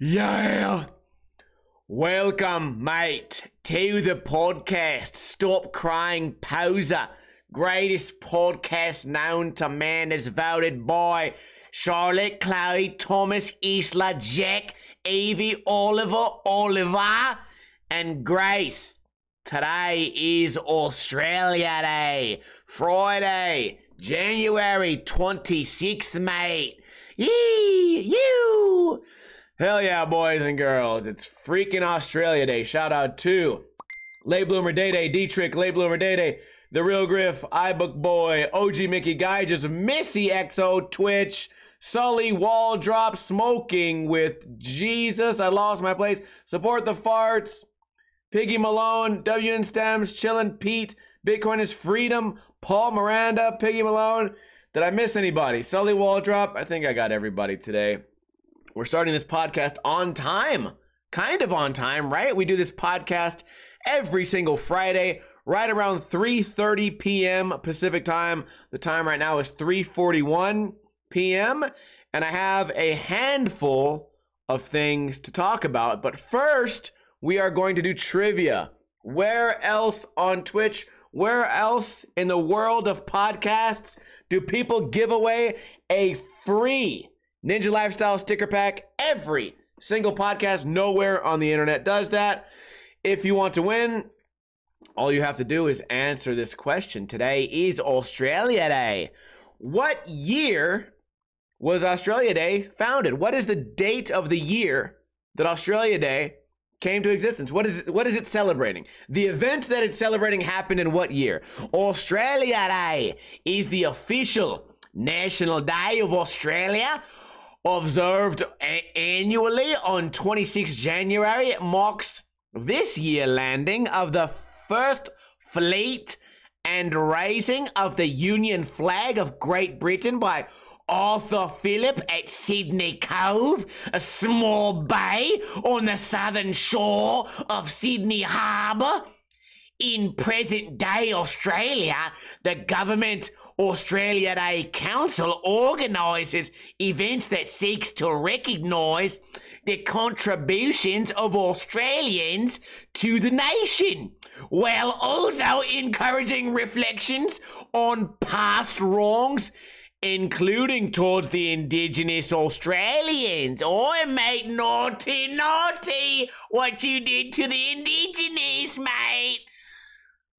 Yeah. Welcome, mate, to the podcast. Stop Crying Poser. Greatest podcast known to man as voted by Charlotte, Chloe, Thomas, Isla, Jack, Evie, Oliver, and Grace. Today is Australia Day, Friday, January 26th, mate. Yee, you. Hell yeah, boys and girls. It's freaking Australia Day. Shout out to Late Bloomer Day Day, D-Trick, Late Bloomer Day Day, The Real Griff, iBook Boy, OG Mickey Guy, just Missy XO, Twitch, Sully, Wall Drop, Smoking with Jesus, I Lost My Place, Support the Farts, Piggy Malone, WN Stems, Chillin' Pete, Bitcoin is Freedom, Paul Miranda, Piggy Malone. Did I miss anybody? Sully Waldrop. I think I got everybody today. We're starting this podcast on time. Kind of on time, right? We do this podcast every single Friday, right around 3:30 p.m. Pacific time. The time right now is 3:41 p.m. And I have a handful of things to talk about. But first, we are going to do trivia. Where else on Twitch, where else in the world of podcasts do people give away a free Ninja Lifestyle sticker pack? Every single podcast, nowhere on the internet does that. If you want to win, all you have to do is answer this question. Today is Australia Day. What year was Australia Day founded? What is the date of the year that Australia Day came to existence? What is it celebrating? The event that it's celebrating happened in what year? Australia Day is the official National Day of Australia, observed annually on 26 January. It marks this year landing of the first fleet and raising of the Union flag of Great Britain by Arthur Phillip at Sydney Cove, a small bay on the southern shore of Sydney Harbour. In present-day Australia, the Government Australia Day Council organises events that seeks to recognise the contributions of Australians to the nation, while also encouraging reflections on past wrongs, including towards the Indigenous Australians. Oi, mate, naughty, naughty, what you did to the Indigenous, mate.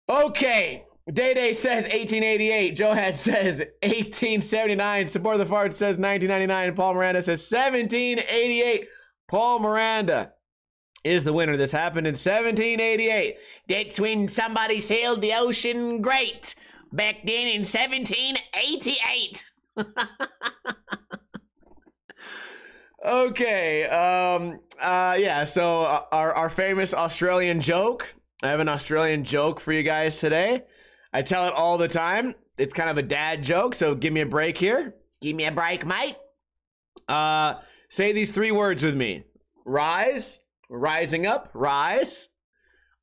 Okay, Day Day says 1888, Johat says 1879, Support the Fart says 1999, Paul Miranda says 1788. Paul Miranda is the winner. This happened in 1788. That's when somebody sailed the ocean great, back then in 1788. Okay, yeah, so our famous Australian joke. I have an Australian joke for you guys today. I tell it all the time. It's kind of a dad joke, so give me a break here. Give me a break, mate. Say these three words with me. Rise, rising up, rise,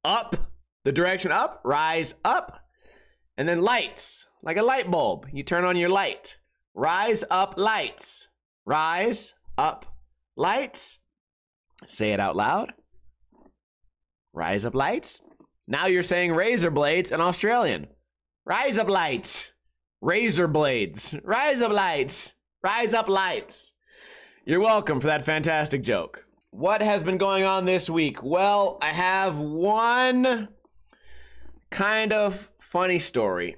up, the direction up, rise up, and then lights, like a light bulb. You turn on your light. Rise up, lights. Rise up, lights. Say it out loud. Rise up, lights. Now you're saying razor blades in Australian. Rise up, lights. Razor blades. Rise up, lights. Rise up, lights. You're welcome for that fantastic joke. What has been going on this week? Well, I have one kind of funny story.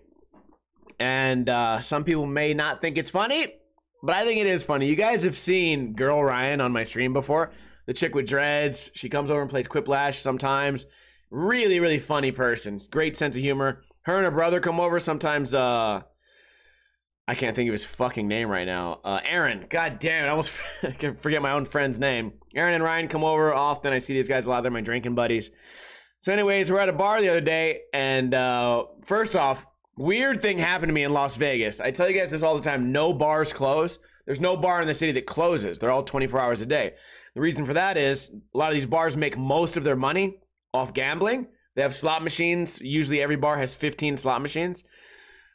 And some people may not think it's funny, but I think it is funny. You guys have seen Girl Ryan on my stream before. The chick with dreads. She comes over and plays Quiplash sometimes. Really, really funny person. Great sense of humor. Her and her brother come over sometimes. I can't think of his fucking name right now. Aaron. God damn it. I almost can forget my own friend's name. Aaron and Ryan come over often. I see these guys a lot. They're my drinking buddies. So anyways, we're at a bar the other day. And first off, weird thing happened to me in Las Vegas. I tell you guys this all the time. No bars close. There's no bar in the city that closes. They're all 24 hours a day. The reason for that is a lot of these bars make most of their money off gambling. They have slot machines. Usually every bar has 15 slot machines.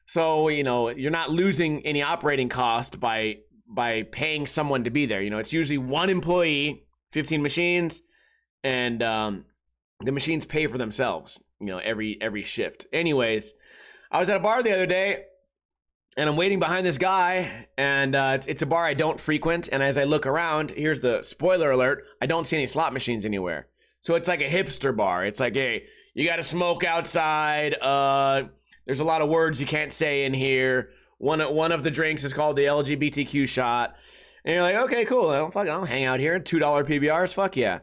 So, you know, you're not losing any operating cost by paying someone to be there. You know, it's usually one employee 15 machines, and the machines pay for themselves, you know, every shift. Anyways, I was at a bar the other day, and I'm waiting behind this guy, and it's a bar I don't frequent, and as I look around, here's the spoiler alert, I don't see any slot machines anywhere. So it's like a hipster bar. It's like, hey, you gotta smoke outside, there's a lot of words you can't say in here. One of the drinks is called the LGBTQ shot. And you're like, okay, cool. I'll hang out here. $2 PBRs, fuck yeah.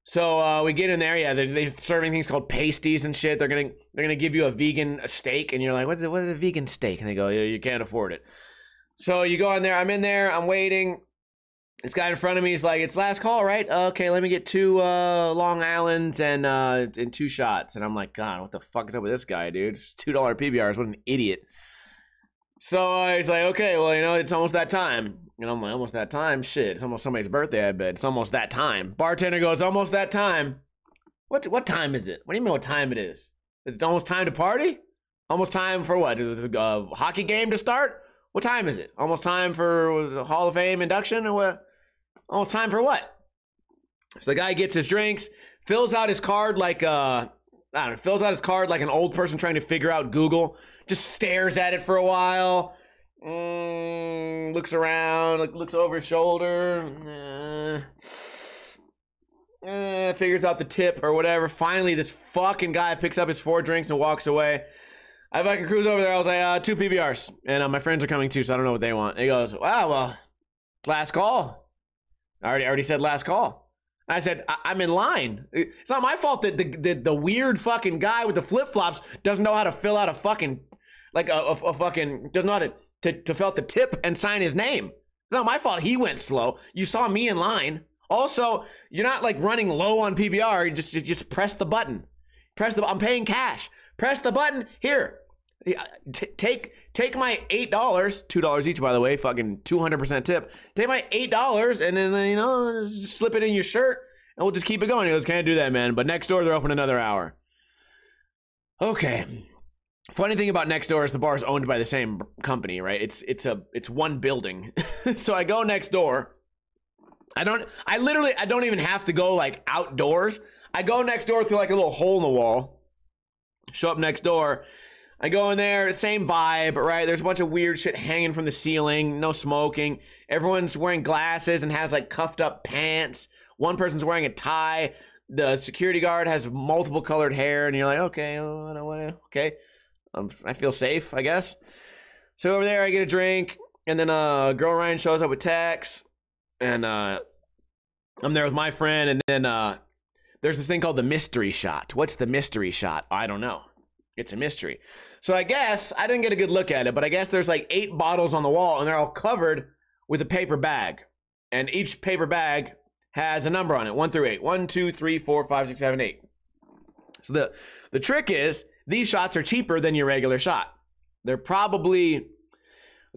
So we get in there. Yeah, they're serving things called pasties and shit. They're gonna give you a vegan steak, and you're like, what is a vegan steak? And they go, you can't afford it. So you go in there. I'm in there. I'm waiting. This guy in front of me is like, it's last call, right? Okay, let me get 2 Long Islands and 2 shots. And I'm like, God, what the fuck is up with this guy, dude? It's $2 PBRs. What an idiot. So he's like, okay, well, you know, it's almost that time. And I'm like, almost that time? Shit, it's almost somebody's birthday, I bet. It's almost that time. Bartender goes, almost that time. What time is it? What do you mean what time it is? Is it almost time to party? Almost time for what? A hockey game to start? What time is it? Almost time for the Hall of Fame induction or what? Almost time for what? So the guy gets his drinks, fills out his card like I don't know, fills out his card like an old person trying to figure out Google. Just stares at it for a while. Looks around, like looks over his shoulder. Figures out the tip or whatever. Finally, this fucking guy picks up his 4 drinks and walks away. I fucking cruise over there. I was like, 2 PBRs. And my friends are coming too, so I don't know what they want. And he goes, wow, well, last call. I already said last call. I said, I'm in line. It's not my fault that the weird fucking guy with the flip-flops doesn't know how to fill out a fucking, like a fucking, doesn't know how to fill out the tip and sign his name. It's not my fault he went slow. You saw me in line. Also, you're not like running low on PBR. You just press the button. I'm paying cash. Press the button. Here. Take my $8, $2 each, by the way, fucking 200% tip. Take my $8 and then, you know, just slip it in your shirt and we'll just keep it going. He goes, can't do that, man. But next door, they're open another hour. Okay. Funny thing about next door is the bar is owned by the same company, right? It's one building. So I go next door. I don't even have to go like outdoors. I go next door through like a little hole in the wall. Show up next door. I go in there, same vibe, right? There's a bunch of weird shit hanging from the ceiling, no smoking. Everyone's wearing glasses and has like cuffed up pants. One person's wearing a tie. The security guard has multiple colored hair, and you're like, okay, okay. I feel safe, I guess. So over there, I get a drink, and then girl Ryan shows up with Tex, and I'm there with my friend, and then there's this thing called the mystery shot. What's the mystery shot? I don't know. It's a mystery. So I guess, I didn't get a good look at it, but I guess there's like 8 bottles on the wall, and they're all covered with a paper bag. And each paper bag has a number on it, 1 through 8. 1, 2, 3, 4, 5, 6, 7, 8. So the trick is, these shots are cheaper than your regular shot. They're probably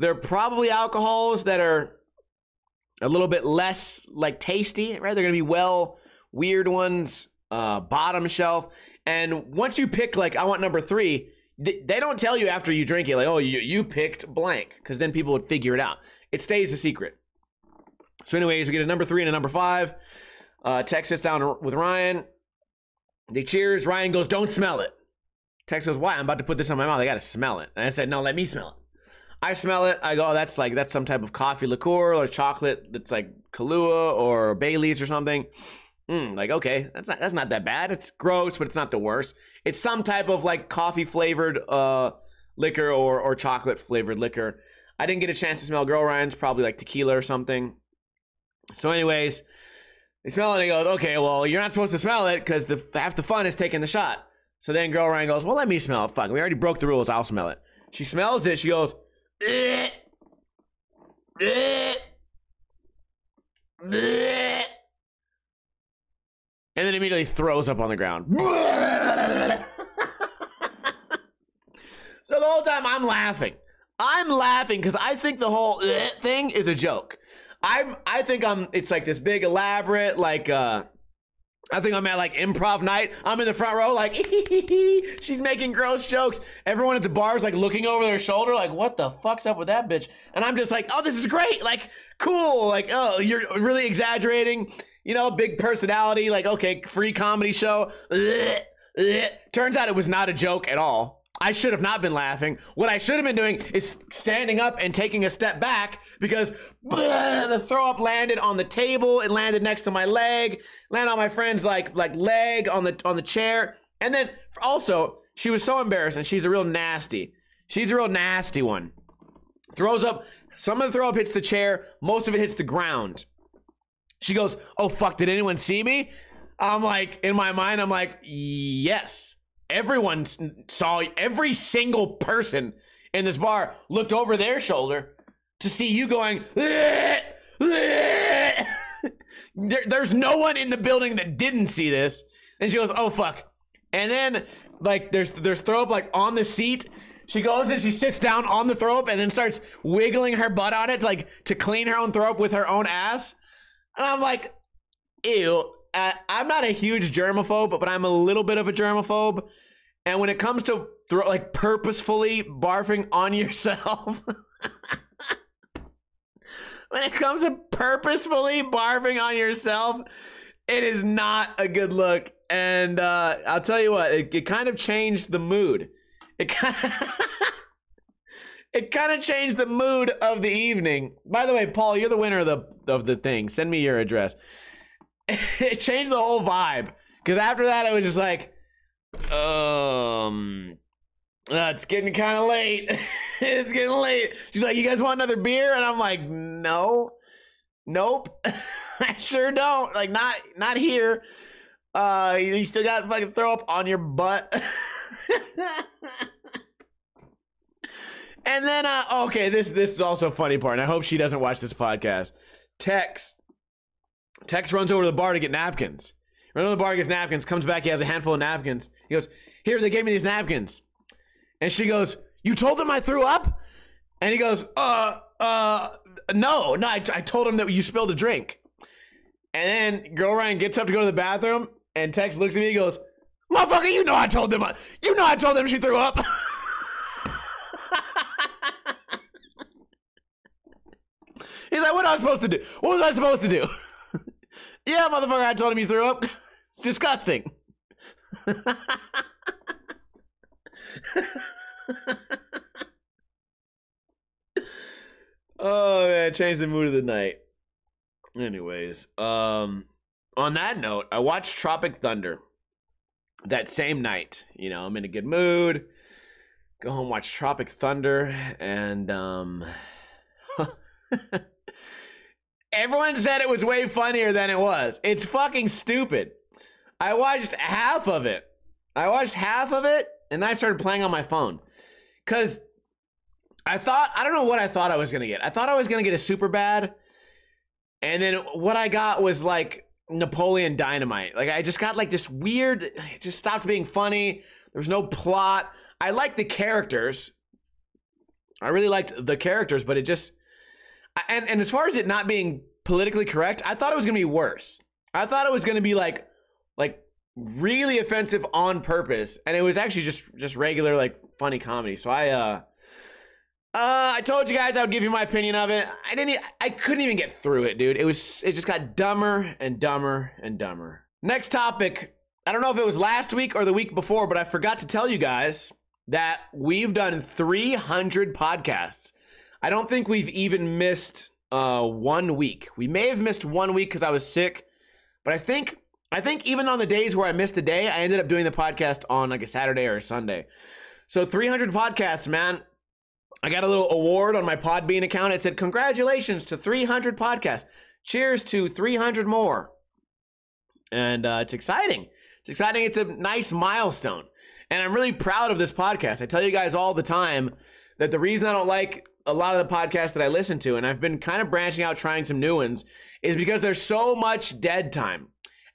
alcohols that are a little bit less like tasty, right? They're gonna be weird ones, bottom shelf. And once you pick, like, I want number 3, they don't tell you after you drink it, like, oh, you picked blank, because then people would figure it out. It stays a secret. So anyways, we get a number 3 and a number 5. Tex sits down with Ryan. They cheers. Ryan goes, don't smell it. Tex goes, why? I'm about to put this on my mouth. I got to smell it. And I said, no, let me smell it. I smell it. I go, oh, that's some type of coffee liqueur or chocolate that's like Kahlua or Bailey's or something. Like, okay, that's not that bad. It's gross, but it's not the worst. It's some type of like coffee flavored liquor or chocolate flavored liquor. I didn't get a chance to smell Girl Ryan's, probably like tequila or something. So anyways, they smell it and he goes, okay, well, you're not supposed to smell it because half the fun is taking the shot. So then Girl Ryan goes, well, let me smell it. Fuck, we already broke the rules. I'll smell it. She smells it. She goes, bleh, bleh, bleh. And then immediately throws up on the ground. So the whole time I'm laughing. I'm laughing because I think the whole thing is a joke. I think it's like this big elaborate, like, I think I'm at like improv night. I'm in the front row like, she's making gross jokes. Everyone at the bar is like looking over their shoulder like, what the fuck's up with that bitch? And I'm just like, oh, this is great. Like, cool. Like, oh, you're really exaggerating. You know, big personality, like, okay, free comedy show. Turns out it was not a joke at all. I should have not been laughing. What I should have been doing is standing up and taking a step back because the throw up landed on the table. It landed next to my leg, landed on my friend's like leg on the chair. And then also, she was so embarrassed, and she's a real nasty. She's a real nasty one. Throws up, some of the throw up hits the chair, most of it hits the ground. She goes, "Oh fuck, did anyone see me?" I'm like, in my mind, I'm like, yes. Everyone saw, every single person in this bar looked over their shoulder to see you going, there's no one in the building that didn't see this. And she goes, "Oh fuck." And then like there's throw up like on the seat. She goes and she sits down on the throw up and then starts wiggling her butt on it to clean her own throw up with her own ass. And I'm like, ew. I'm not a huge germaphobe, but I'm a little bit of a germaphobe. And when it comes to purposefully barfing on yourself, when it comes to purposefully barfing on yourself, it is not a good look. And I'll tell you what, it kind of changed the mood. It kind of changed the mood of the evening. By the way, Paul, you're the winner of the thing. Send me your address. It changed the whole vibe, because after that I was just like, it's getting kind of late. It's getting late. She's like, "You guys want another beer?" And I'm like, "No, nope." I sure don't. Like, not here. You still got fucking throw up on your butt. And then okay, this is also a funny part, and I hope she doesn't watch this podcast. Tex runs over to the bar to get napkins. Runs over to the bar, gets napkins, comes back, he has a handful of napkins. He goes, "Here, they gave me these napkins." And she goes, "You told them I threw up?" And he goes, no, I told him that you spilled a drink." And then girl Ryan gets up to go to the bathroom, and Tex looks at me, he goes, "Motherfucker, you know I told them she threw up." He's like, "What was I supposed to do? What was I supposed to do?" "Yeah, motherfucker, I told him you threw up." It's disgusting. Oh man, changed the mood of the night. Anyways, on that note, I watched Tropic Thunder that same night. You know, I'm in a good mood. Go home, watch Tropic Thunder, and everyone said it was way funnier than it was. It's fucking stupid. I watched half of it. And then I started playing on my phone. Because I don't know what I thought I was going to get. I thought I was going to get a super bad. And then what I got was like Napoleon Dynamite. Like I just got like this weird, it just stopped being funny. There was no plot. I liked the characters. I really liked the characters, but it just, and as far as it not being politically correct, I thought it was gonna be worse. I thought it was gonna be like really offensive on purpose, and it was actually just regular like funny comedy. So I told you guys I would give you my opinion of it. I couldn't even get through it, dude. It just got dumber and dumber and dumber. Next topic. I don't know if it was last week or the week before, but I forgot to tell you guys that we've done 300 podcasts. I don't think we've even missed 1 week. We may have missed 1 week because I was sick, but I think even on the days where I missed a day, I ended up doing the podcast on like a Saturday or a Sunday. So 300 podcasts, man. I got a little award on my Podbean account. It said, "Congratulations to 300 podcasts. Cheers to 300 more." And it's exciting. It's exciting. It's a nice milestone. And I'm really proud of this podcast. I tell you guys all the time that the reason I don't like a lot of the podcasts that I listen to, and I've been kind of branching out, trying some new ones, is because there's so much dead time.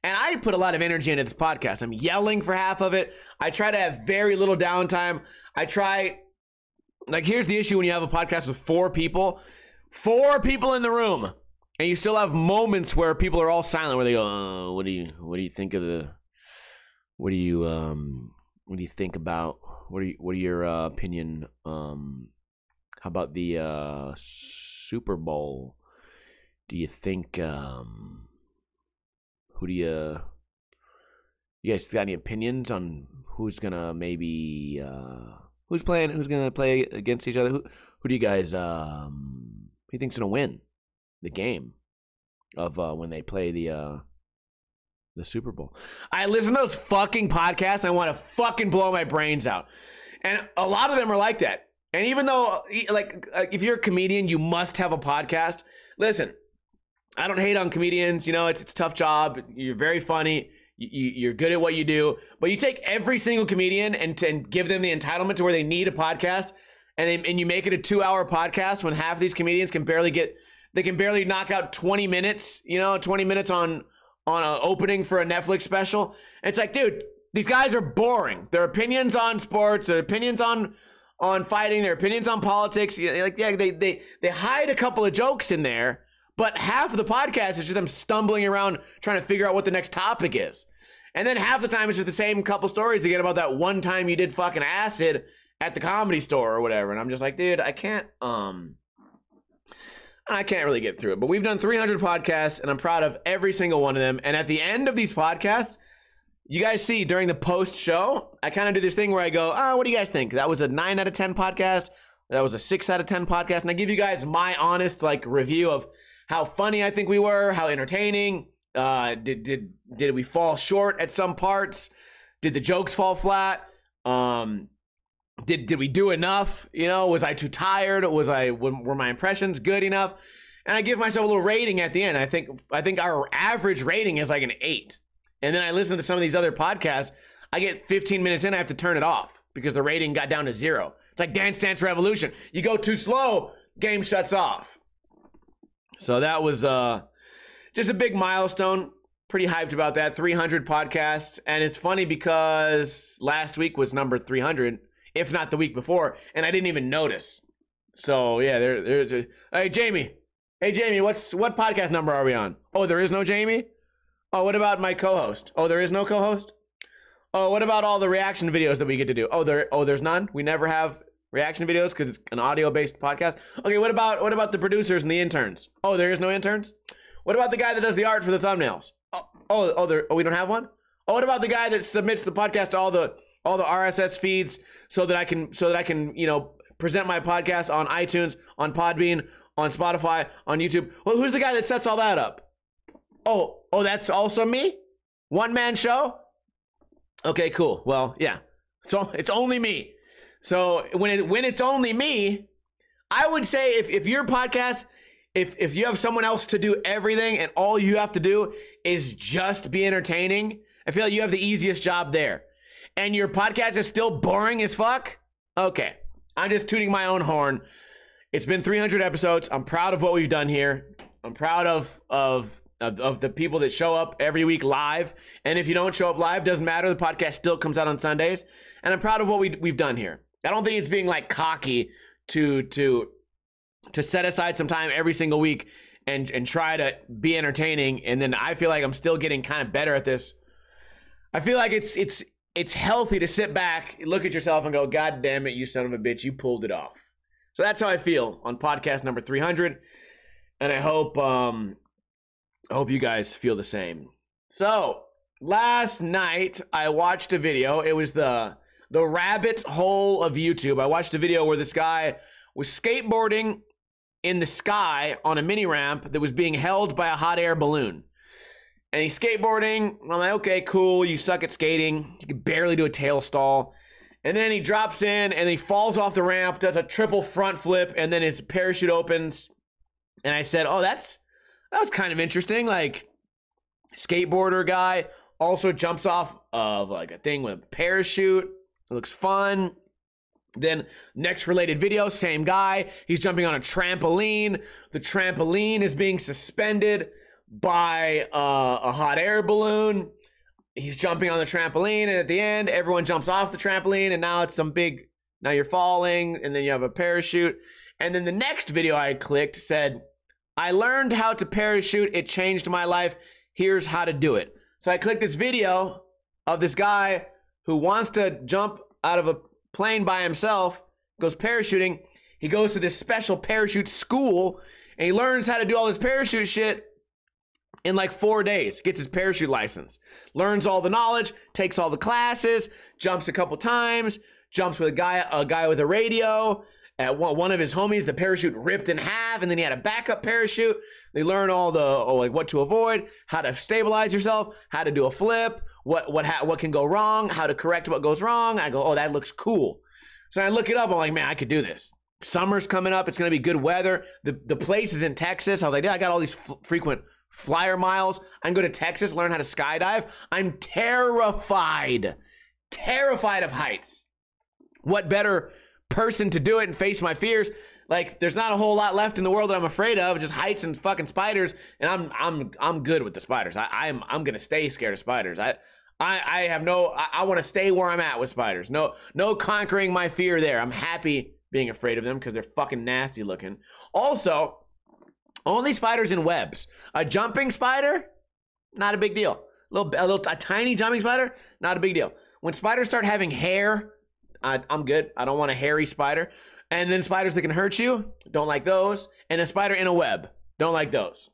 And I put a lot of energy into this podcast. I'm yelling for half of it. I try to have very little downtime. Like, here's the issue when you have a podcast with 4 people. 4 people in the room. And you still have moments where people are all silent, where they go, what do you think of the, what do you think about, what are your opinion, how about the Super Bowl? Do you think Who do you guys got any opinions on who's gonna maybe who's gonna play against each other? Who do you guys who do you think's gonna win the game of when they play the Super Bowl? I listen to those fucking podcasts. I want to fucking blow my brains out, and a lot of them are like that. And even though, like, if you're a comedian, you must have a podcast. Listen, I don't hate on comedians. You know, it's a tough job. You're very funny. You're good at what you do. But you take every single comedian and give them the entitlement to where they need a podcast, and you make it a 2-hour podcast when half these comedians can barely knock out 20 minutes. You know, 20 minutes on an opening for a Netflix special. And it's like, dude, these guys are boring. Their opinions on sports, their opinions on fighting, their opinions on politics. Like, yeah, they hide a couple of jokes in there, but half of the podcast is just them stumbling around trying to figure out what the next topic is. And then half the time it's just the same couple stories again about that one time you did fucking acid at the Comedy Store or whatever. And I'm just like, dude, I can't really get through it. But we've done 300 podcasts, and I'm proud of every single one of them. And at the end of these podcasts, you guys see during the post show, I kind of do this thing where I go, what do you guys think? That was a 9 out of 10 podcast. That was a 6 out of 10 podcast. And I give you guys my honest review of how funny I think we were, how entertaining. Did we fall short at some parts? Did the jokes fall flat? Did we do enough? You know, was I too tired? Were my impressions good enough? And I give myself a little rating at the end. I think our average rating is like an 8. And then I listen to some of these other podcasts. I get 15 minutes in, I have to turn it off because the rating got down to 0. It's like Dance Dance Revolution. You go too slow, game shuts off. So that was just a big milestone. Pretty hyped about that. 300 podcasts. And it's funny because last week was number 300, if not the week before, and I didn't even notice. So yeah, there's a... Hey, Jamie, what podcast number are we on? Oh, there is no Jamie? Oh, what about my co-host? Oh, there is no co-host? Oh, what about all the reaction videos that we get to do? There's none? We never have reaction videos because it's an audio-based podcast? Okay, what about the producers and the interns? Oh, there is no interns? What about the guy that does the art for the thumbnails? We don't have one? Oh, what about the guy that submits the podcast to all the RSS feeds so that I can, you know, present my podcast on iTunes, on Podbean, on Spotify, on YouTube? Well, who's the guy that sets all that up? Oh, that's also me? One-man show? Okay, cool. Well, yeah. So it's only me. So when it's only me, I would say if your podcast, if you have someone else to do everything and all you have to do is just be entertaining, I feel like you have the easiest job there. And your podcast is still boring as fuck? Okay. I'm just tooting my own horn. It's been 300 episodes. I'm proud of what we've done here. I'm proud of the people that show up every week live. And if you don't show up live, doesn't matter. The podcast still comes out on Sundays. And I'm proud of what we've done here. I don't think it's being like cocky to set aside some time every single week and try to be entertaining. And then I feel like I'm still getting kind of better at this. I feel like it's healthy to sit back, look at yourself and go, God damn it, you son of a bitch, you pulled it off. So that's how I feel on podcast number 300. And I hope you guys feel the same. So last night I watched a video. It was the rabbit hole of YouTube. I watched a video where this guy was skateboarding in the sky on a mini ramp that was being held by a hot air balloon. And he's skateboarding. I'm like, okay, cool. You suck at skating. You can barely do a tail stall. And then he drops in and he falls off the ramp, does a triple front flip, and then his parachute opens. And I said, oh, that was kind of interesting. Like, skateboarder guy also jumps off of like a thing with a parachute. It looks fun. Then next related video, same guy. He's jumping on a trampoline. The trampoline is being suspended by a hot air balloon. He's jumping on the trampoline, and at the end, everyone jumps off the trampoline, and now it's now you're falling, and then you have a parachute. And then the next video I clicked said, I learned how to parachute. It changed my life. Here's how to do it. So I clicked this video of this guy who wants to jump out of a plane by himself, goes parachuting. He goes to this special parachute school, and he learns how to do all this parachute shit. in like 4 days, gets his parachute license, learns all the knowledge, takes all the classes, jumps a couple times, jumps with a guy with a radio. At one of his homies, the parachute ripped in half, and then he had a backup parachute. They learn all the like what to avoid, how to stabilize yourself, how to do a flip, what can go wrong, how to correct what goes wrong. I go, oh, that looks cool. So I look it up. I'm like, man, I could do this. Summer's coming up. It's gonna be good weather. The place is in Texas. I was like, yeah, I got all these frequent flyer miles. I can go to Texas, learn how to skydive. I'm terrified of heights. What better person to do it and face my fears? Like, there's not a whole lot left in the world that I'm afraid of, just heights and fucking spiders. And I'm good with the spiders. I'm gonna stay scared of spiders. I want to stay where I'm at with spiders. No conquering my fear there. I'm happy being afraid of them because they're fucking nasty looking. Also, only spiders in webs. A jumping spider, not a big deal. A tiny jumping spider, not a big deal. When spiders start having hair, I'm good. I don't want a hairy spider. And then spiders that can hurt you, don't like those. And a spider in a web, don't like those.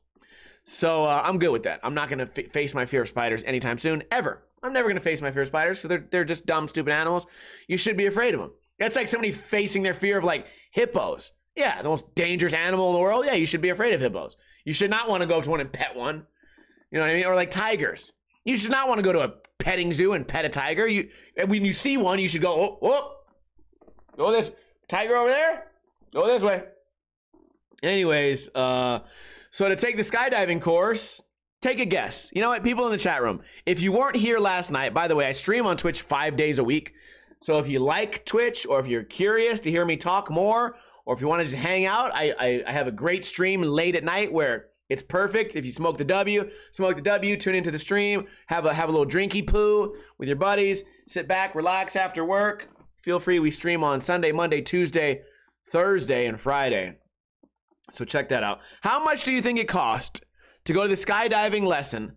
So I'm good with that. I'm not going to face my fear of spiders anytime soon, ever. I'm never going to face my fear of spiders because they're just dumb, stupid animals. You should be afraid of them. That's like somebody facing their fear of like hippos. Yeah, the most dangerous animal in the world. Yeah, you should be afraid of hippos. You should not want to go up to one and pet one. You know what I mean? Or like tigers. You should not want to go to a petting zoo and pet a tiger. When you see one, you should go, oh, go this tiger over there. Go this way. Anyways, so to take the skydiving course, take a guess. You know what, people in the chat room, if you weren't here last night, by the way, I stream on Twitch 5 days a week. So if you like Twitch, or if you're curious to hear me talk more, or if you want to just hang out, I have a great stream late at night where it's perfect. If you smoke the W, tune into the stream, have a little drinky poo with your buddies, sit back, relax after work. Feel free. We stream on Sunday, Monday, Tuesday, Thursday, and Friday. So check that out. How much do you think it cost to go to the skydiving lesson?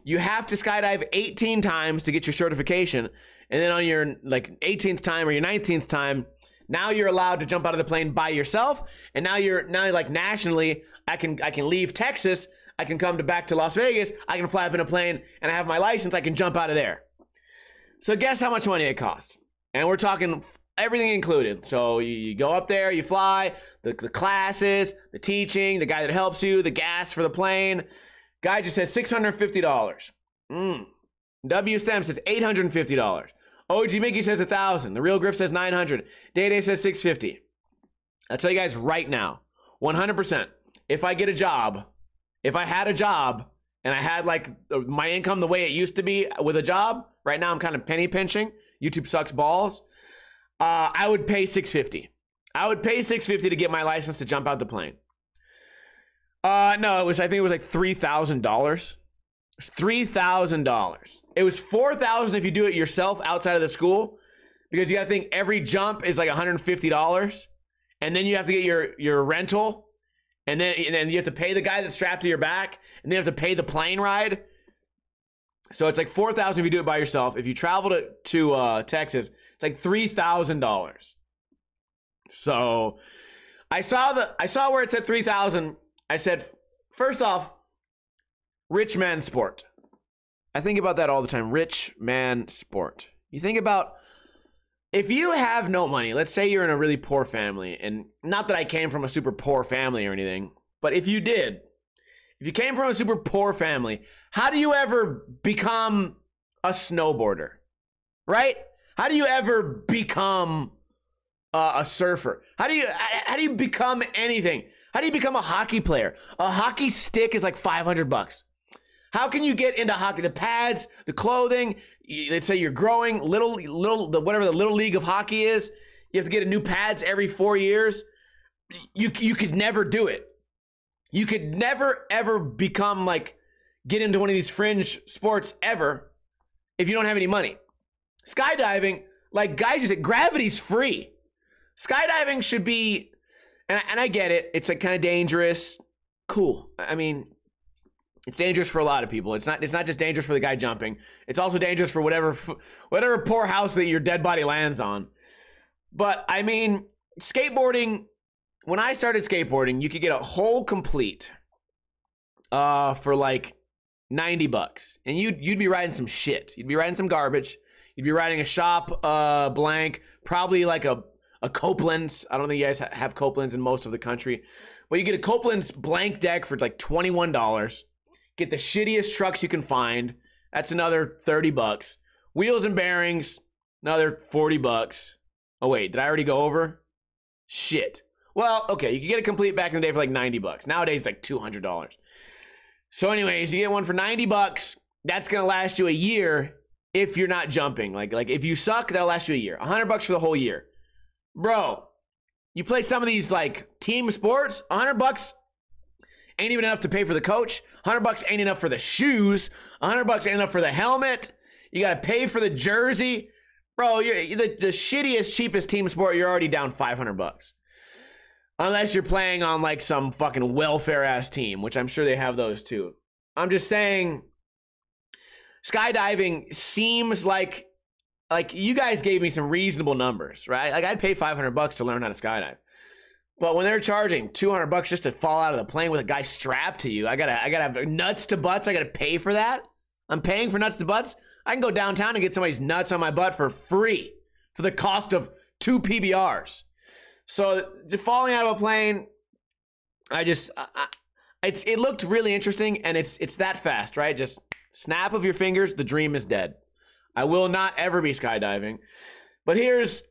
You have to skydive 18 times to get your certification. And then on your like 18th time or your 19th time, now you're allowed to jump out of the plane by yourself. And now like nationally, I can leave Texas. I can come back to Las Vegas. I can fly up in a plane and I have my license. I can jump out of there. So guess how much money it cost? And we're talking everything included. So you go up there, you fly, the classes, the teaching, the guy that helps you, the gas for the plane. Guy just says $650. W Stem says $850. OG Mickey says $1,000. The Real Griff says $900. Day Day says $650. I'll tell you guys right now, 100%. If I get a job, if I had a job and I had like my income the way it used to be with a job, right now I'm kind of penny pinching. YouTube sucks balls. I would pay $650. I would pay $650 to get my license to jump out the plane. No, I think it was like $3,000. It's $3,000. It was $4,000 if you do it yourself outside of the school, because you got to think every jump is like $150, and then you have to get your rental, and then you have to pay the guy that's strapped to your back, and then you have to pay the plane ride. So it's like $4,000 if you do it by yourself. If you travel to Texas, it's like $3,000. So I saw where it said $3,000. I said, first off, rich man sport. I think about that all the time. Rich man sport. You think about, if you have no money, let's say you're in a really poor family, and not that I came from a super poor family or anything, but if you did, if you came from a super poor family, how do you ever become a snowboarder, right? How do you ever become a surfer? How do you become anything? How do you become a hockey player? A hockey stick is like $500. How can you get into hockey? The pads, the clothing. Let's say you're growing whatever the little league of hockey is. You have to get new pads every 4 years. You could never do it. You could never ever become like, get into one of these fringe sports ever if you don't have any money. Skydiving, like guys just said, gravity's free. Skydiving should be, and I get it. It's like kind of dangerous. Cool. I mean, it's dangerous for a lot of people. It's not just dangerous for the guy jumping. It's also dangerous for whatever poor house that your dead body lands on. But I mean, skateboarding, when I started skateboarding, you could get a whole complete for like $90. And you'd be riding some shit. You'd be riding some garbage. You'd be riding a shop blank, probably like a Copeland's. I don't think you guys have Copeland's in most of the country. But you get a Copeland's blank deck for like $21. Get the shittiest trucks you can find. That's another $30. Wheels and bearings, another $40. Oh wait, did I already go over? Shit. Well, okay, you could get a complete back in the day for like $90. Nowadays, it's like $200. So anyways, you get one for $90. That's gonna last you a year if you're not jumping. Like if you suck, that'll last you a year. $100 for the whole year. Bro, you play some of these like team sports, $100 ain't even enough to pay for the coach. $100 ain't enough for the shoes. $100 ain't enough for the helmet. You gotta pay for the jersey. Bro, you're the shittiest, cheapest team sport, you're already down $500. Unless you're playing on like some fucking welfare ass team, which I'm sure they have those too. I'm just saying, skydiving seems like you guys gave me some reasonable numbers, right? Like I'd pay $500 to learn how to skydive. But when they're charging $200 just to fall out of the plane with a guy strapped to you, I gotta have nuts to butts. I gotta pay for that. I'm paying for nuts to butts. I can go downtown and get somebody's nuts on my butt for free for the cost of 2 PBRs. So falling out of a plane, it looked really interesting, and it's that fast, right? Just snap of your fingers, the dream is dead. I will not ever be skydiving. But here's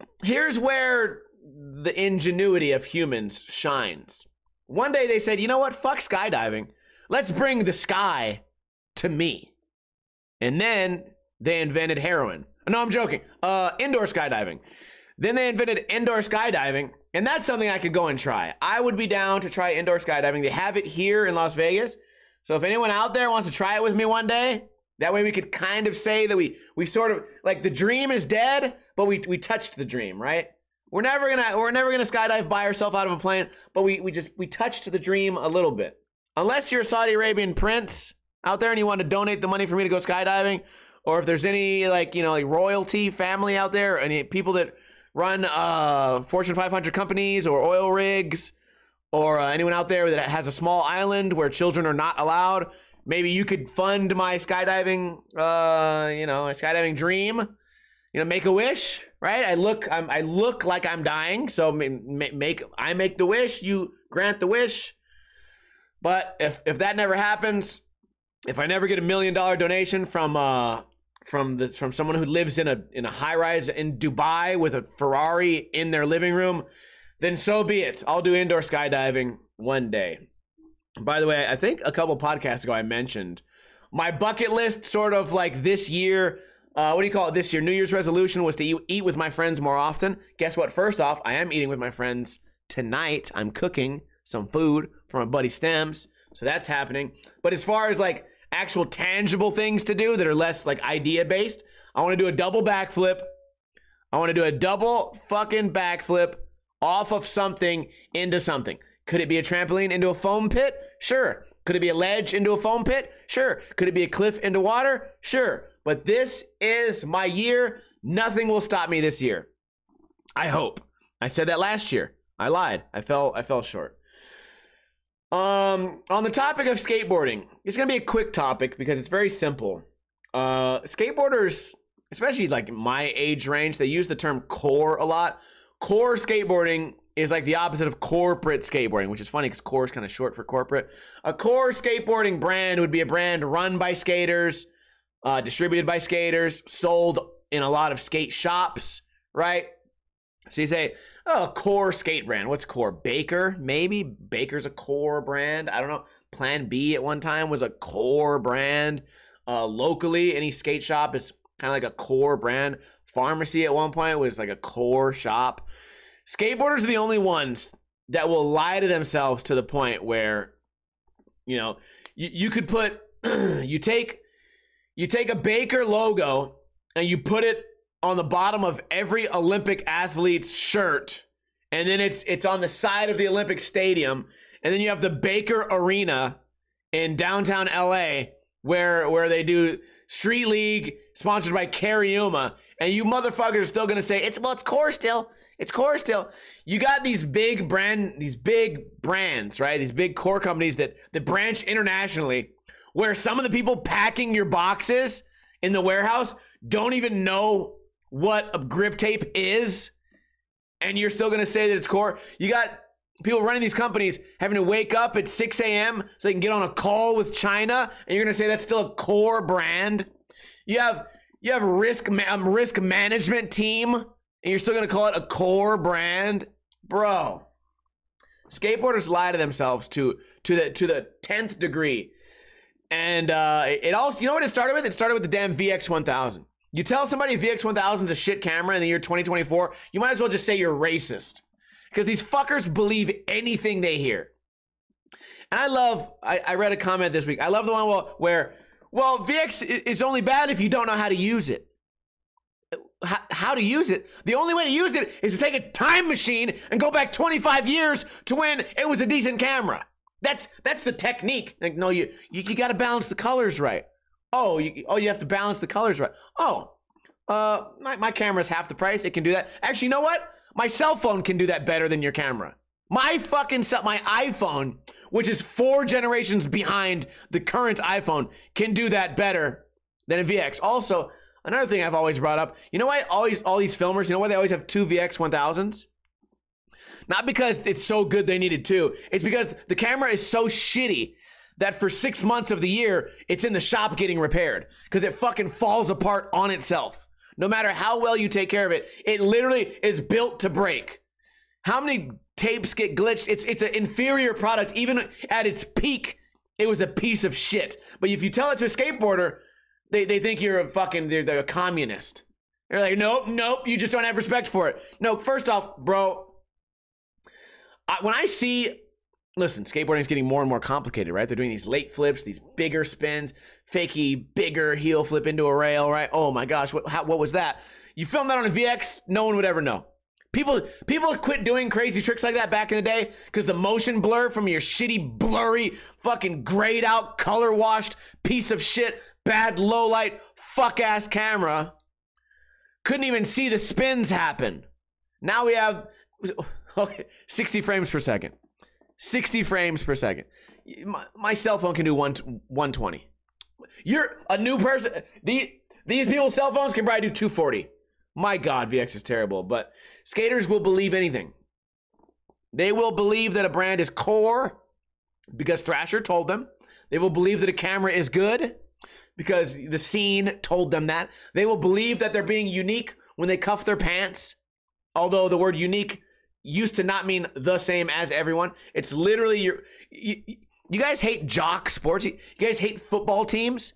where the ingenuity of humans shines. One day they said, you know what? Fuck skydiving. Let's bring the sky to me. And then they invented heroin. No, I'm joking. Indoor skydiving. Then they invented indoor skydiving, and that's something I could go and try. I would be down to try indoor skydiving. They have it here in Las Vegas. So if anyone out there wants to try it with me one day, that way we could kind of say that we sort of, like, the dream is dead, but we touched the dream, right? We're never gonna skydive by ourselves out of a plane, but we touched the dream a little bit. Unless you're a Saudi Arabian prince out there and you want to donate the money for me to go skydiving, or if there's any like royalty family out there, any people that run Fortune 500 companies or oil rigs, or anyone out there that has a small island where children are not allowed, maybe you could fund my skydiving, my skydiving dream. Make a wish, right? I look like I'm dying, so I make the wish, you grant the wish. But if that never happens, if I never get $1 million donation from someone who lives in a high rise in Dubai with a Ferrari in their living room, then so be it. I'll do indoor skydiving one day. By the way, I think a couple podcasts ago I mentioned my bucket list, sort of like this year. What do you call it this year? New Year's resolution was to eat with my friends more often. Guess what? First off, I am eating with my friends tonight. I'm cooking some food for my buddy Stems, so that's happening. But as far as like actual tangible things to do that are less like idea based, I want to do a double backflip. I want to do a double fucking backflip off of something into something. Could it be a trampoline into a foam pit? Sure. Could it be a ledge into a foam pit? Sure. Could it be a cliff into water? Sure. But this is my year. Nothing will stop me this year. I hope. I said that last year. I lied. I fell short. On the topic of skateboarding, it's gonna be a quick topic because it's very simple. Skateboarders, especially like my age range, they use the term core a lot. Core skateboarding is like the opposite of corporate skateboarding, which is funny because core is kind of short for corporate. A core skateboarding brand would be a brand run by skaters, distributed by skaters, sold in a lot of skate shops, right? So you say, oh, core skate brand. What's core? Baker, maybe? Baker's a core brand. I don't know. Plan B at one time was a core brand. Locally, any skate shop is kind of like a core brand. Pharmacy at one point was like a core shop. Skateboarders are the only ones that will lie to themselves to the point where, you could put, you take a Baker logo and you put it on the bottom of every Olympic athlete's shirt, and then it's on the side of the Olympic Stadium, and then you have the Baker Arena in downtown LA where they do Street League sponsored by Cariuma, and you motherfuckers are still gonna say it's core still. It's core still. You got these big brands, right? These big core companies that branch internationally where some of the people packing your boxes in the warehouse don't even know what a grip tape is, and you're still gonna say that it's core? You got people running these companies having to wake up at 6 a.m. so they can get on a call with China, and you're gonna say that's still a core brand? You have risk management team, and you're still gonna call it a core brand, bro? Skateboarders lie to themselves to the 10th degree, and it also, you know what it started with? It started with the damn VX1000. You tell somebody VX1000 is a shit camera in the year 2024, you might as well just say you're racist, because these fuckers believe anything they hear. And I read a comment this week. I love the one where VX is only bad if you don't know how to use it. How to use it? The only way to use it is to take a time machine and go back 25 years to when it was a decent camera. That's the technique. Like, no, you got to balance the colors right. Oh, you have to balance the colors right. Oh, my camera's half the price. It can do that. Actually, you know what? My cell phone can do that better than your camera. My iPhone, which is 4 generations behind the current iPhone, can do that better than a VX. Also, another thing I've always brought up, you know why all these filmers, you know why they always have 2 VX1000s? Not because it's so good they needed 2. It's because the camera is so shitty that for 6 months of the year, it's in the shop getting repaired because it fucking falls apart on itself. No matter how well you take care of it, it literally is built to break. How many tapes get glitched? It's an inferior product. Even at its peak, it was a piece of shit. But if you tell it to a skateboarder, they think you're they're a communist. They're like, nope, you just don't have respect for it. No, first off, bro, when I see, listen, skateboarding is getting more and more complicated, right? They're doing these late flips, these bigger spins, fakey, bigger heel flip into a rail, right? Oh my gosh, what was that? You film that on a VX, no one would ever know. People quit doing crazy tricks like that back in the day because the motion blur from your shitty, blurry, fucking grayed out, color washed piece of shit, bad low light, fuck ass camera couldn't even see the spins happen. Now we have 60 frames per second. 60 frames per second. My cell phone can do 120. You're a new person. These people's cell phones can probably do 240. My God, VX is terrible, but skaters will believe anything. They will believe that a brand is core because Thrasher told them. They will believe that a camera is good because the scene told them that. They will believe that they're being unique when they cuff their pants, although the word unique used to not mean the same as everyone. It's literally you guys hate jock sports. You guys hate football teams.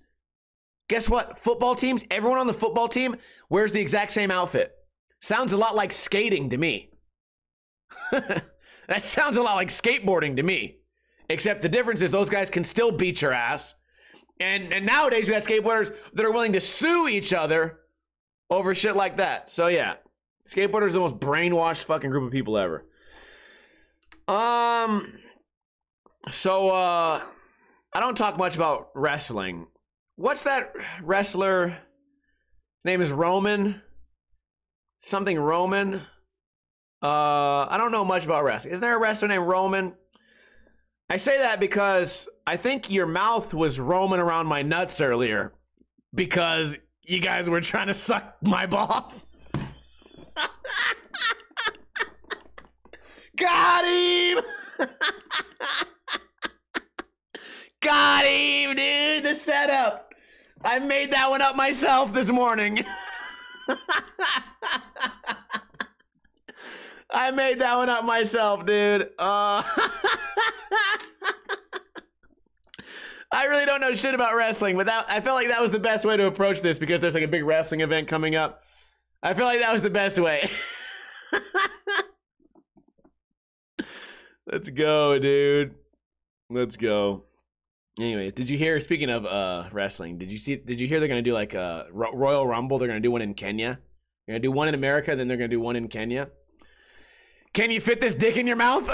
Guess what? Football teams, everyone on the football team wears the exact same outfit. Sounds a lot like skating to me. That sounds a lot like skateboarding to me. Except the difference is those guys can still beat your ass. And nowadays we have skateboarders that are willing to sue each other over shit like that. So yeah, skateboarders are the most brainwashed fucking group of people ever. So I don't talk much about wrestling. What's that wrestler? His name is Roman. Something Roman. I don't know much about wrestling. Isn't there a wrestler named Roman? I say that because I think your mouth was roaming around my nuts earlier because you guys were trying to suck my balls. Got him! Got him, dude! The setup! I made that one up myself this morning. I made that one up myself, dude. I really don't know shit about wrestling, but I felt like that was the best way to approach this because there's like a big wrestling event coming up. I feel like that was the best way. Let's go, dude. Let's go. Anyway, did you hear, speaking of wrestling, did you hear they're going to do like a Royal Rumble? They're going to do one in Kenya. They're going to do one in America, then they're going to do one in Kenya. Can you fit this dick in your mouth?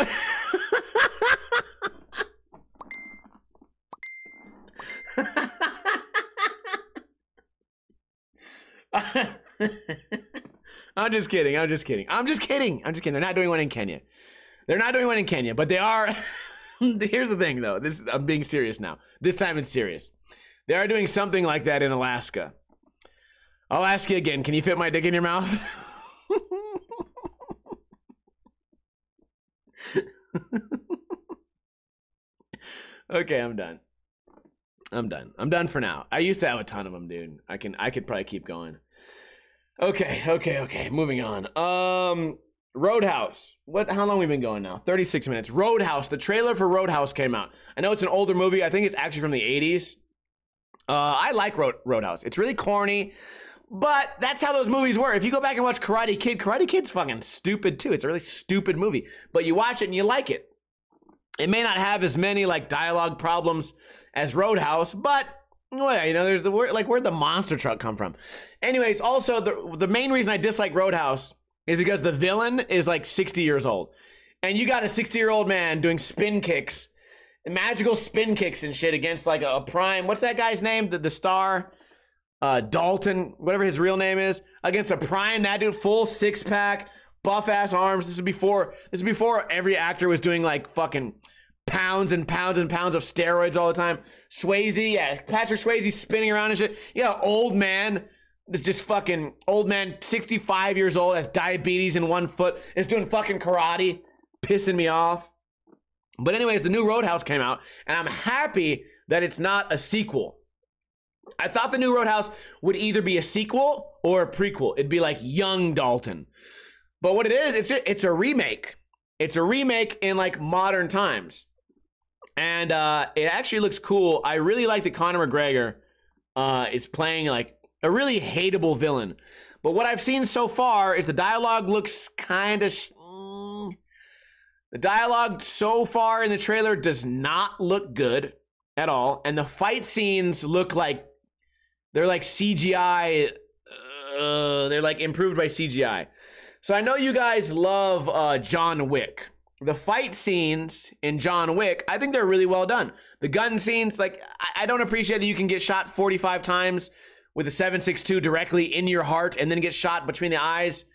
I'm just kidding. They're not doing one in Kenya. They're not doing one in Kenya, but they are. Here's the thing, though. I'm being serious now. This time it's serious. They are doing something like that in Alaska. I'll ask you again. Can you fit my dick in your mouth? Okay, I'm done. I'm done for now. I used to have a ton of them, dude. I could probably keep going. Okay. Moving on. Roadhouse. How long have we been going now? 36 minutes. Roadhouse. The trailer for Roadhouse came out. I know it's an older movie. I think it's actually from the 80s. I like Roadhouse. It's really corny, but that's how those movies were. If you go back and watch Karate Kid's fucking stupid too. It's a really stupid movie, but you watch it and you like it. It may not have as many like dialogue problems as Roadhouse, but well, you know, there's the word, like, where'd the monster truck come from? Anyways, also the main reason I dislike Roadhouse is because the villain is like 60 years old, and you got a 60-year-old man doing spin kicks, magical spin kicks and shit against like a prime. What's that guy's name? The star, Dalton, whatever his real name is, against a prime. That dude, full 6-pack, buff ass arms. This is before every actor was doing like fucking pounds and pounds and pounds of steroids all the time. Swayze, yeah, Patrick Swayze spinning around and shit. Yeah, old man, just fucking old man, 65 years old, has diabetes in one foot, is doing fucking karate, pissing me off. But anyways, the new Roadhouse came out, and I'm happy that it's not a sequel. I thought the new Roadhouse would either be a sequel or a prequel. It'd be like young Dalton. But what it is, it's a remake. It's a remake in like modern times. And it actually looks cool. I really like that Conor McGregor is playing like a really hateable villain. But what I've seen so far is the dialogue looks kind of... The dialogue so far in the trailer does not look good at all. And the fight scenes look like... They're like CGI... they're like improved by CGI. So I know you guys love John Wick. The fight scenes in John Wick, I think they're really well done. The gun scenes, like, I don't appreciate that you can get shot 45 times with a 7.62 directly in your heart and then get shot between the eyes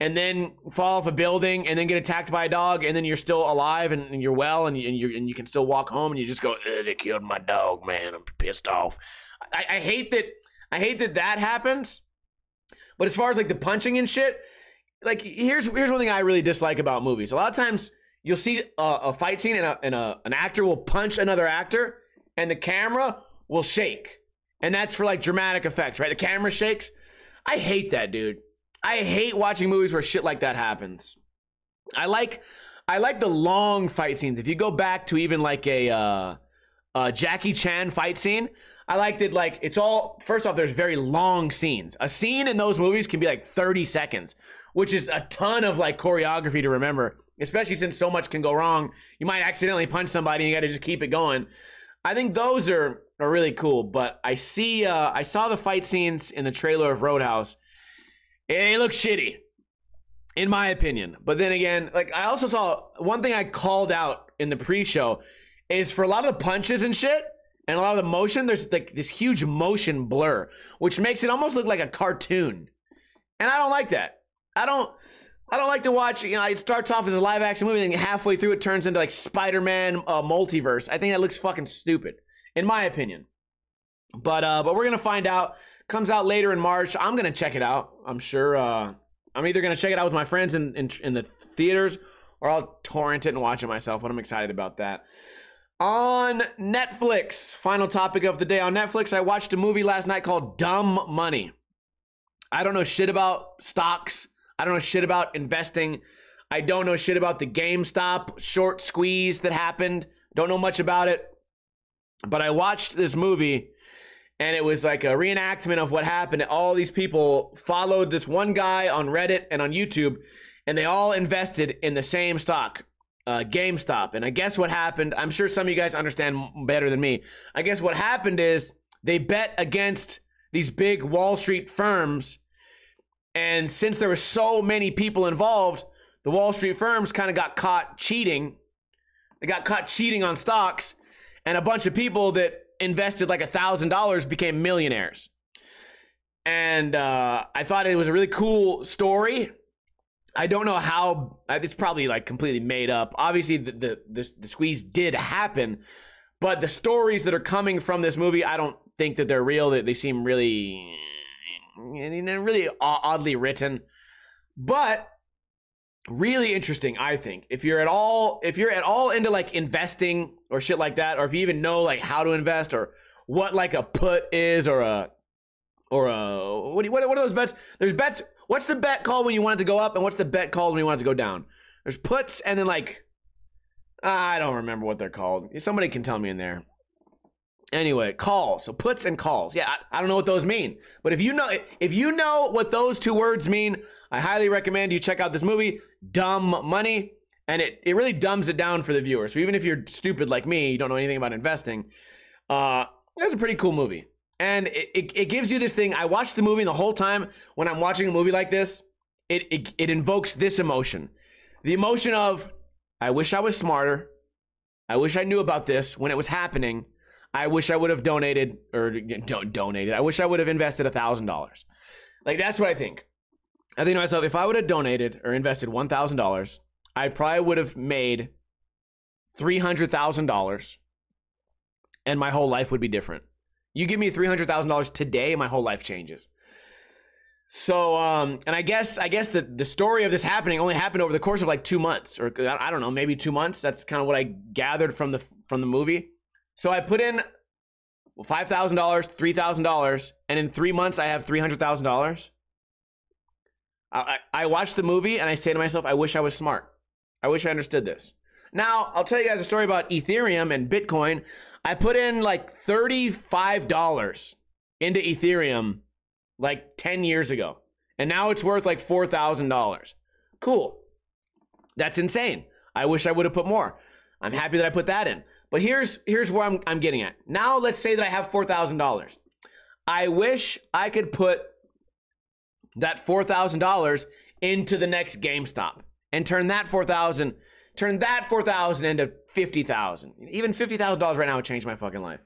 and then fall off a building and then get attacked by a dog and then you're still alive and you're well and you can still walk home and you just go, they killed my dog, man. I'm pissed off. I hate that happens. But as far as like the punching and shit, like here's one thing I really dislike about movies. A lot of times you'll see a fight scene and an actor will punch another actor and the camera will shake. And that's for like dramatic effect, right? The camera shakes. I hate that, dude. I hate watching movies where shit like that happens. I like the long fight scenes. If you go back to even like a Jackie Chan fight scene, I liked it. Like, it's all, first off, there's very long scenes. A scene in those movies can be like 30 seconds, which is a ton of like choreography to remember, especially since so much can go wrong. You might accidentally punch somebody and you got to just keep it going. I think those are really cool, but I saw the fight scenes in the trailer of Roadhouse. They look shitty, in my opinion. But then again, like, I also saw one thing I called out in the pre-show is for a lot of the punches and shit and a lot of the motion, there's like this huge motion blur, which makes it almost look like a cartoon. And I don't like that. I don't like to watch, you know, it starts off as a live action movie and then halfway through it turns into like Spider-Man multiverse. I think that looks fucking stupid, in my opinion. But we're gonna find out. Comes out later in March. I'm gonna check it out. I'm sure. I'm either gonna check it out with my friends in the theaters, or I'll torrent it and watch it myself. But I'm excited about that. On Netflix, final topic of the day. On Netflix, I watched a movie last night called Dumb Money. I don't know shit about stocks. I don't know shit about investing. I don't know shit about the GameStop short squeeze that happened. Don't know much about it. But I watched this movie, and it was like a reenactment of what happened. All these people followed this one guy on Reddit and on YouTube, and they all invested in the same stock, GameStop. And I guess what happened, I'm sure some of you guys understand better than me. I guess what happened is they bet against these big Wall Street firms, and since there were so many people involved, the Wall Street firms kind of got caught cheating. They got caught cheating on stocks, and a bunch of people that invested like $1,000 became millionaires. And I thought it was a really cool story. I don't know how, it's probably like completely made up. Obviously, the squeeze did happen, but the stories that are coming from this movie, I don't think that they're real. They seem really oddly written, but really interesting, I think. If you're at all into like investing or shit like that, or if you even know like how to invest or what like a put is or a what are those bets? There's bets. What's the bet called when you want it to go up, and what's the bet called when you want it to go down? There's puts, and then like I don't remember what they're called. Somebody can tell me in there. Anyway, calls. So puts and calls. Yeah, I don't know what those mean. But if you know what those two words mean, I highly recommend you check out this movie, Dumb Money. And it really dumbs it down for the viewer. So even if you're stupid like me, you don't know anything about investing, it's a pretty cool movie. And it gives you this thing. I watched the movie, and the whole time when I'm watching a movie like this, it invokes this emotion. The emotion of, I wish I was smarter. I wish I knew about this when it was happening. I wish I would have donated, or donated. I wish I would have invested $1,000. Like, that's what I think. I think to myself, if I would have donated or invested $1,000, I probably would have made $300,000, and my whole life would be different. You give me $300,000 today, my whole life changes. So, and I guess the story of this happening only happened over the course of like 2 months, or I don't know, maybe 2 months. That's kind of what I gathered from the movie. So I put in $5,000, $3,000, and in 3 months I have $300,000. I watch the movie and I say to myself, I wish I was smart. I wish I understood this. Now, I'll tell you guys a story about Ethereum and Bitcoin. I put in like $35 into Ethereum like 10 years ago, and now it's worth like $4,000. Cool. That's insane. I wish I would have put more. I'm happy that I put that in. But here's where I'm getting at. Now let's say that I have $4,000. I wish I could put that $4,000 into the next GameStop and turn that $4,000 into $50,000. Even $50,000 right now would change my fucking life.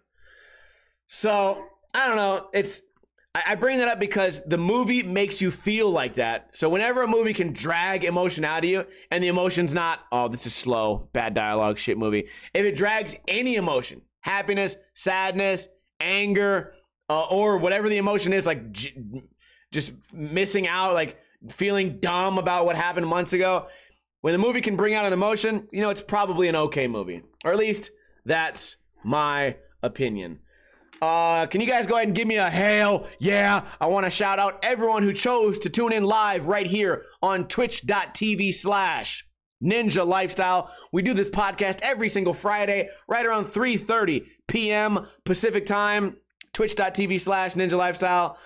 So I don't know. I bring that up because the movie makes you feel like that. So whenever a movie can drag emotion out of you, and the emotion's not, oh, this is slow, bad dialogue, shit movie. If it drags any emotion, happiness, sadness, anger, or whatever the emotion is, like just missing out, like feeling dumb about what happened months ago, when the movie can bring out an emotion, you know, it's probably an okay movie. Or at least that's my opinion. Can you guys go ahead and give me a hail? Yeah, I want to shout out everyone who chose to tune in live right here on twitch.tv/Ninja Lifestyle. We do this podcast every single Friday, right around 3:30 p.m. Pacific time, twitch.tv/Ninja Lifestyle.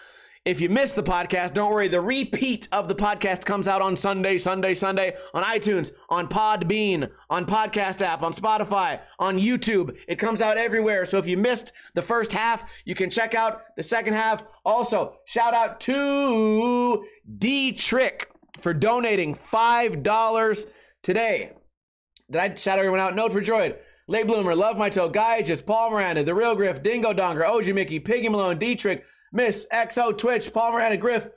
If you missed the podcast, don't worry. The repeat of the podcast comes out on Sunday on iTunes, on Podbean, on Podcast app, on Spotify, on YouTube. It comes out everywhere. So if you missed the first half, you can check out the second half. Also, shout out to D-Trick for donating $5 today. Did I shout everyone out? Note for Droid, Lay Bloomer, Love My Toe, Guy, Just Paul Miranda, The Real Griff, Dingo Donger, OG Mickey, Piggy Malone, D-Trick, Miss XO Twitch, Paul Miranda, Griff,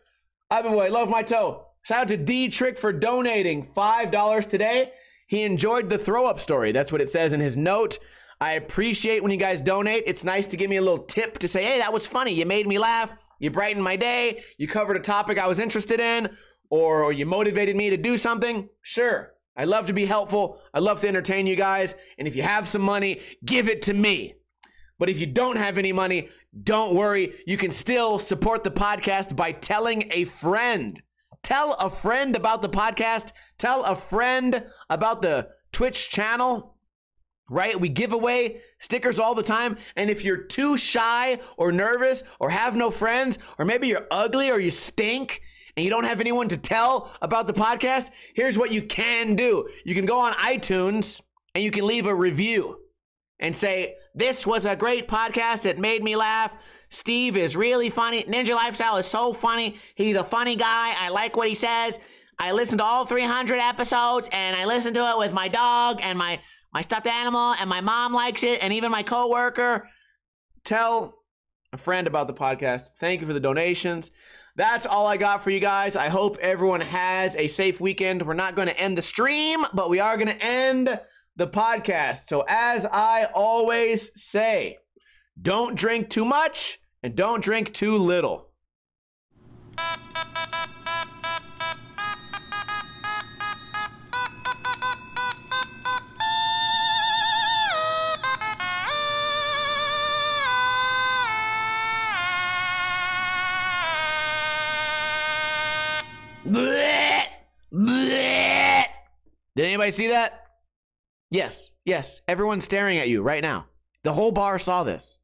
Ivan Boy, Love My Toe. Shout out to D-Trick for donating $5 today. He enjoyed the throw-up story. That's what it says in his note. I appreciate when you guys donate. It's nice to give me a little tip to say, hey, that was funny. You made me laugh. You brightened my day. You covered a topic I was interested in, or you motivated me to do something. Sure. I love to be helpful. I love to entertain you guys. And if you have some money, give it to me. But if you don't have any money, don't worry. You can still support the podcast by telling a friend. Tell a friend about the podcast. Tell a friend about the Twitch channel, right? We give away stickers all the time. And if you're too shy or nervous or have no friends, or maybe you're ugly or you stink and you don't have anyone to tell about the podcast, here's what you can do. You can go on iTunes and you can leave a review and say, this was a great podcast. It made me laugh. Steve is really funny. Ninja Lifestyle is so funny. He's a funny guy. I like what he says. I listened to all 300 episodes, and I listened to it with my dog and my stuffed animal, and my mom likes it, and even my coworker. Tell a friend about the podcast. Thank you for the donations. That's all I got for you guys. I hope everyone has a safe weekend. We're not going to end the stream, but we are going to end the podcast. So as I always say, don't drink too much and don't drink too little. Blech! Blech! Did anybody see that? Yes, yes. Everyone's staring at you right now. The whole bar saw this.